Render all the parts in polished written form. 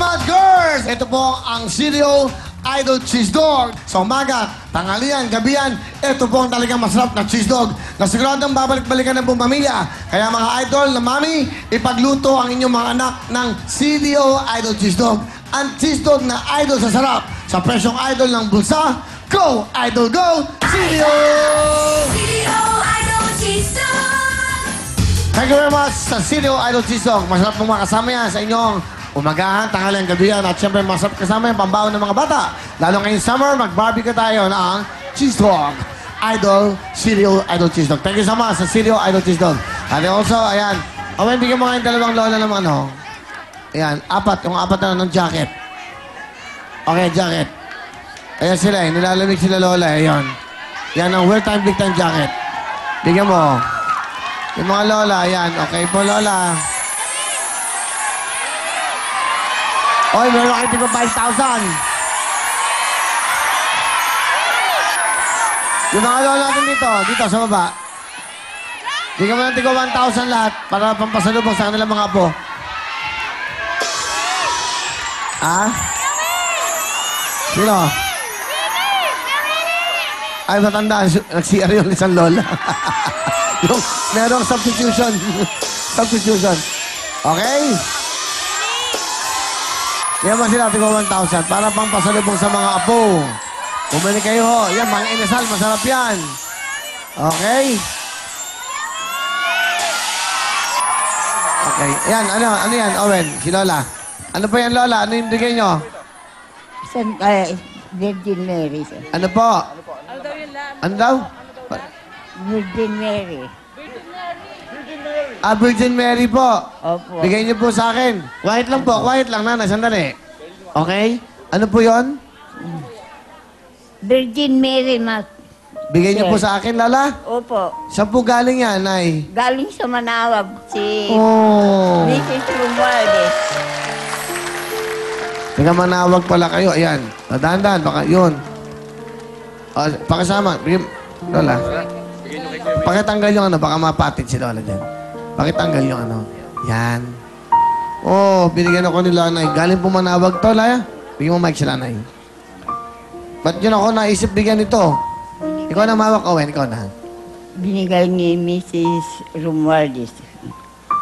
much, girls! Ito po ang Cereal Idol Cheese Dog. Sa umaga, tanghalian, gabihan, ito po ang talagang masarap na cheese dog na siguradong babalik-balikan ng buong pamilya. Kaya mga idol na mami, ipagluto ang inyong mga anak ng Cereal Idol Cheese Dog. Ang cheese dog na idol sa sarap. Sa presyong idol ng bulsa, go! Idol, go! Cereal! Cereal Idol Cheese Dog! Thank you very much sa Cereal Idol Cheese Dog. Masarap pong makasama yan sa inyong umagahan, tanghalian, gabihan, at syempre masarap kasama yung pambaon ng mga bata. Lalo ngayong summer, mag-barbecue tayo ng Cheese Dog. Idol, Cereal Idol Cheese Dog. Thank you so much sa Cereal Idol Cheese Dog. And also, ayan, Owen, bigyan mo kayong dalawang lola ng ano. Ayan, yung apat na ng jacket. Okay, jacket. Ayan sila nilalamig sila lola, ayan. Yan ang Wear Time Big Time jacket. Bigyan mo. Yung mga lola, ayan. Okay po, lola. Oy, meron kayo tigong 5,000. Yung mga lola natin dito sa baba. Bigyan mo ng tigong 1,000 lahat para pampasalubong sa kanilang mga apo. Ah? Sino? Ay, matanda. Nag-CR yung isang lola. Yung merong substitution. Substitution. Okay? Yan ba sila, tigong 1,000 para pang pasalubong sa mga apo. Bumili kayo ho. Yan, mga inasal, masarap yan. Okay? Okay. Yan, ano yan, Owen? Si Lola. Ano po yan, Lola? Ano yung bigay nyo? Virgin Mary, sir. Ano po? Ano daw? Virgin Mary. Ah, Virgin Mary po. Opo. Bigay niyo po sa akin. Quiet lang po, quiet lang, nanay. Sandali. Okay? Ano po yon? Virgin Mary, ma. Bigay niyo po sa akin, Lala? Opo. Saan po galing yan, Nay? Galing sa Manawag, si Oh. Mrs. Romualdez. Teka, manawag pala kayo. Ayan. Dahan-dahan, baka yun. Pakisama. Lola. Pakitanggal yung ano, baka mapatid si Lola dyan. Pakitanggal yung ano. Yan. Oh, binigyan ako ni Lanay. Galing po manawag to, Laya. Bigyan mo mic si Lanay. Ba't yun ako naisip bigyan ito? Ikaw na mawak, Owen. Ikaw na. Binigay ni Mrs. Romualdez.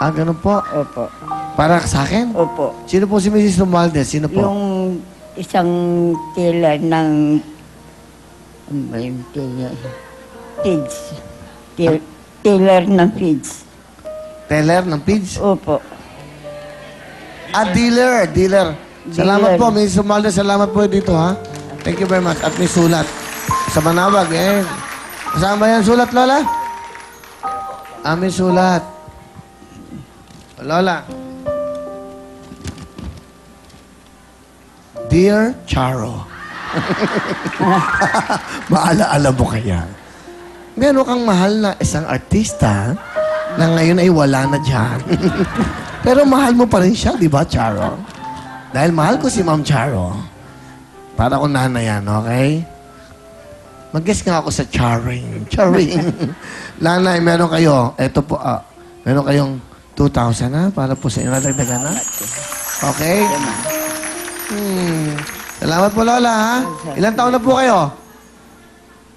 Ah, ganun po. Opo. Para sa akin? Opo. Sino po si Mrs. Romualdez? Sino po? Yung isang tiller ng... Ano ba yung tiller? Feeds. Tiller ng feeds. Teller ng pigs? Opo. Ah, dealer. Salamat Dealer. po, Mrs. Romualdez. Salamat po dito, ha? Thank you very much. At may sulat. Sa manawag, eh. Kasama ba yan sulat, Lola? Ah, may sulat. Lola. Dear Charo. Maala-ala mo kaya? Meron kang mahal na isang artista na ngayon ay wala na dyan. Pero mahal mo pa rin siya, di ba, Charo? Dahil mahal ko si Ma'am Charo. Para ko nanay yan, okay? Mag-guess nga ako sa Charing. Lanay, meron kayo. Eto po, meron kayong 2,000 na para po sa inyo. Nadagdagan na? Okay? Salamat po, Lola, ha? Ilang taon na po kayo?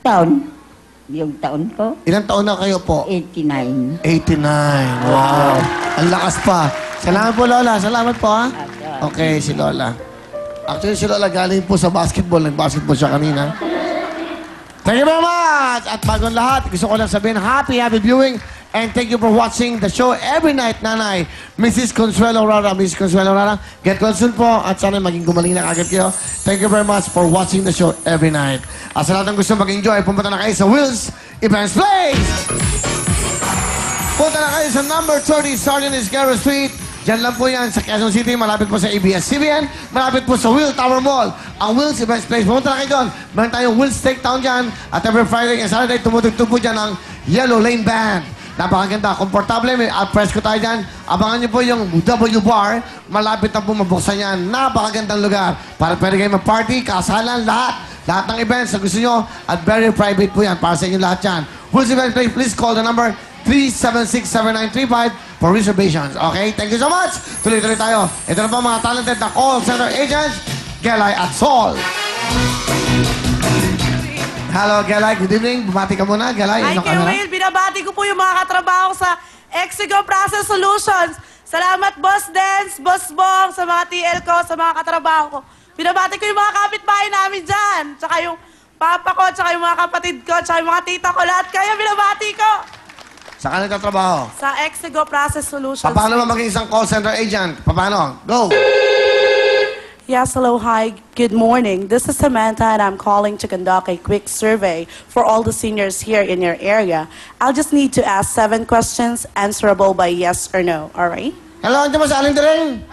Taon. Yung taon ko, Ilang taon na kayo po? 89. 89. Wow. Ang lakas pa. Salamat po, Lola. Salamat po, ha? Okay, si Lola. Actually, si Lola galing po sa basketball. Nag-basketball siya kanina. Thank you very much! At bago ang lahat, gusto ko lang sabihin, happy viewing. And thank you for watching the show every night, Nanay. Mrs. Consuelo Rara. Mrs. Consuelo Rara, get well soon po. At sana maging gumaling na agad kayo. Thank you very much for watching the show every night. At sa lahat ng gusto mag-enjoy, pumunta na kayo sa Will's Events Place! Punta na kayo sa number 30 Sergeant Iscaro Street. Diyan lang po yan sa Quezon City. Malapit po sa ABS-CBN. Malapit po sa Will Tower Mall. Ang Will's Events Place. Pumunta na kayo doon. Meron tayong Will's Takedown dyan. At every Friday and Saturday, tumutugtog po dyan ang Yellow Lane Band. Napakaganda. Komportable. May presko tayo dyan. Abangan niyo po yung W Bar. Malapit na po mabuksan yan. Napakagandang lugar. Para pwede kayo mag-party, kasalan, lahat. Lahat ng events na gusto nyo. At very private po yan. Para sa inyo lahat yan. Will's Events Place, please call the number 376-7935 for reservations. Okay? Thank you so much. Tuloy-tuloy tayo. Ito na po mga talented na call center agents, Gelay at Sol. Hello, Gelay. Good evening. Bumati ka muna, Gelay. Hi, Inyong Kuya camera. Will. Binabati ko po yung mga katrabaho sa Exigo Process Solutions. Salamat, Boss Dance, Boss Bong, sa mga TL ko, sa mga katrabaho ko. Binabati ko yung mga kapitbahay namin dyan. Tsaka yung papa ko, tsaka yung mga kapatid ko, tsaka yung mga tita ko. Lahat kayo binabati ko. Saan ka nagtatrabaho? Sa Exigo Process Solutions. Paano ba maging isang call center agent? Paano? Go! Yes, hello, hi, good morning. This is Samantha and I'm calling to conduct a quick survey for all the seniors here in your area. I'll just need to ask 7 questions answerable by yes or no, all right? Hello, andiyan mo sa Aling Direng?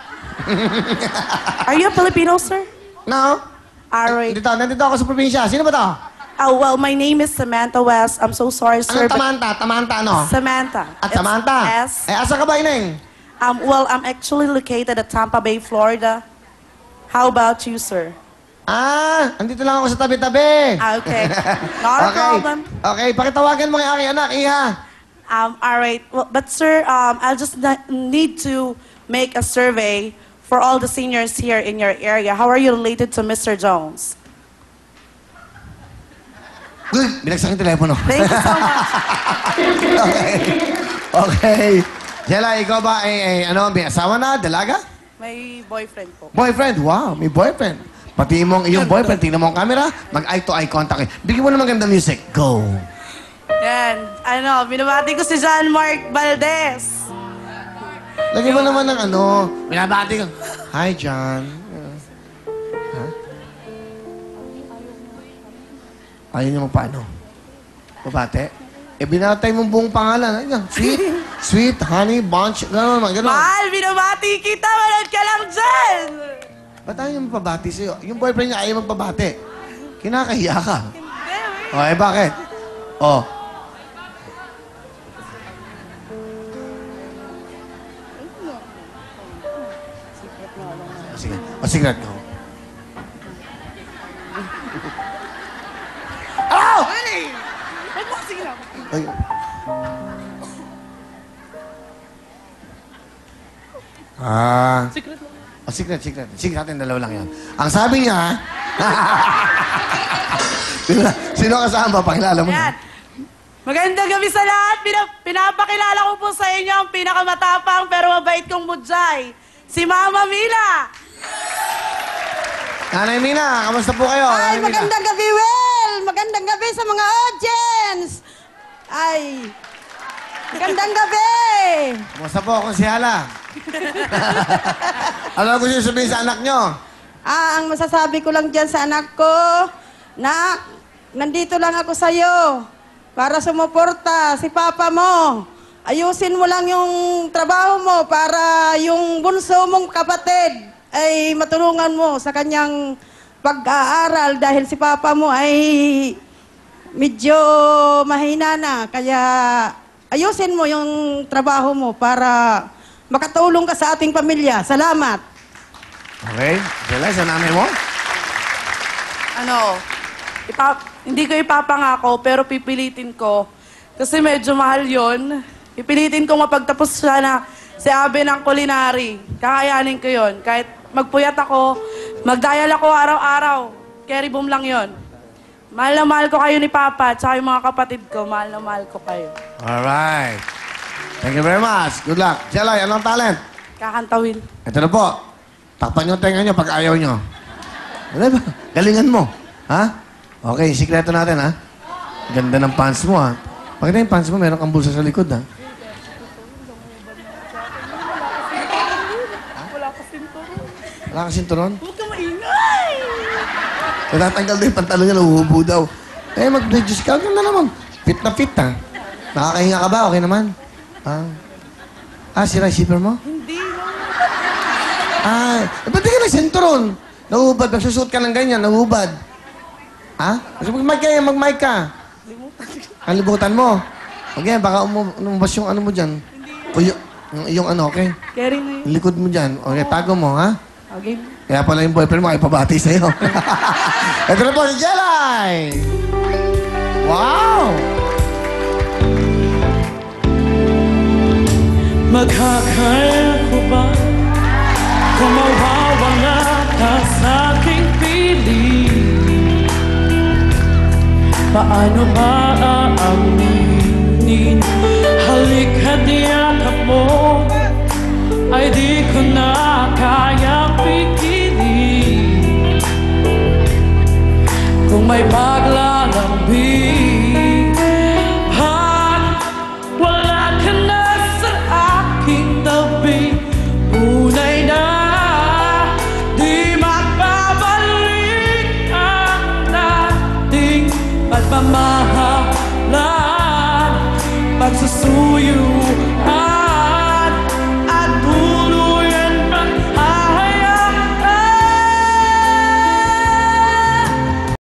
Are you a Filipino, sir? No? All right. Nandito ako sa probinsya. Sino ba to? Oh, well, my name is Samantha West. I'm so sorry, sir. Anong Tamanta? Tamanta ano? Samantha. At It's Tamanta? S. Asa ka ba, Ineng? Well, I'm actually located at Tampa Bay, Florida. How about you, sir? Andito lang ako sa tabi-tabi. Okay. Not a problem. Okay, pakitawagan mo yung aking anak, Iha. All right. Well, but sir, I'll just need to make a survey for all the seniors here in your area. How are you related to Mr. Jones? Uy, binagsak yung telepono. Thank you so much. Okay. Jella, ikaw ba may asawa na, dalaga? May boyfriend po. Boyfriend, wow, may boyfriend. Pati mong iyong boyfriend, tingnan mo ang camera, mag-eye-to-eye contact. Bigyan mo naman ganda music. Go. Yan. Binabati ko si John Mark Valdez. Lagyan mo naman ng binabati ko. Hi, John. Ha? Ayaw niya magpaano? Babate? Binatay mong buong pangalan. Ayun, sweet, honey, bunch, gano'n. Mahal, binabati kita. Manood ka lang dyan. Ba't ayaw niya magpabati sa'yo? Yung boyfriend niya ayaw magpabati. Kinakahiya ka. Hindi. Bakit? Oh. Sige. Secret ko. Oh! Ba't mo kasi ginawa? Ay. Secret lang. Secret. Secret natin, dalawa lang yan. Ang sabi niya, sino kasama? Pakilala mo Yan. na. Magandang gabi sa lahat. Pinapakilala ko po sa inyo ang pinakamatapang pero mabait kong mudyay. Si Mama Mila. Nanay Mina, kamusta po kayo? Ay, Nanay Mina? magandang gabi, Will! Magandang gabi sa mga audience! Ay, magandang gabi! Kamusta po kung si Hala? Ano gusto niyo sabihin sa anak niyo? Ang masasabi ko lang dyan sa anak ko, Nak, nandito lang ako sa'yo para sumuporta si Papa mo. Ayusin mo lang yung trabaho mo para yung bunso mong kapatid ay matulungan mo sa kanyang pag-aaral dahil si Papa mo ay medyo mahina na. Kaya ayusin mo yung trabaho mo para makatulong ka sa ating pamilya. Salamat. Okay. Sila, sa nanay mo? Hindi ko ipapangako pero pipilitin ko. Kasi medyo mahal yon. Pipilitin ko mapagtapos siya na si Abe ng culinary. Kakayanin ko yon. Kahit magpuyat ako, magdayal ako araw-araw. Carry boom lang yon. Mahal na mahal ko kayo ni Papa at saka yung mga kapatid ko. Mahal na mahal ko kayo. Alright. Thank you very much. Good luck. Jelay, anong talent? Kakantawin. Ito na po. Takpan yung tenga nyo pag ayaw nyo. Ano ba? Galingan mo. Ha? Okay, sikreto natin, ha? Ganda ng pants mo, ha? Pagkita yung pants mo, meron kang bulsa sa likod, ha? Wala kang sinturon? Huwag ka maingay! Natatanggal daw yung pantalon niya, nahuhubo daw. Mag-reduce ka. Ganda naman. Fit na fit, ha? Nakakahinga ka ba? Okay naman? Sira yung zipper mo? Hindi no. Ba't di ka nagsinturon? Nahuhubad. Nagsusuot ka ng ganyan, nahuhubad. Mag-mic ka, mag-mic ka. Kalibutan mo. Okay, baka umubas yung ano mo dyan. O yung ano, okay? Carry na yun. Yung likod mo dyan. Okay, tago mo, ha? Okay. Kaya pala yung boyfriend mo ay pabati sa'yo. Ito na po si Jelay! Wow! Makakaya ko ba kung mawawala ka sa aking piling? Paano maaaminin? Halika't niyakap mo ay di ko na kayang pigilin. Kung may paglalambing at wala ka na sa aking tabi, tunay na di makabalik ang dating pagmamahalan, pagsusuyo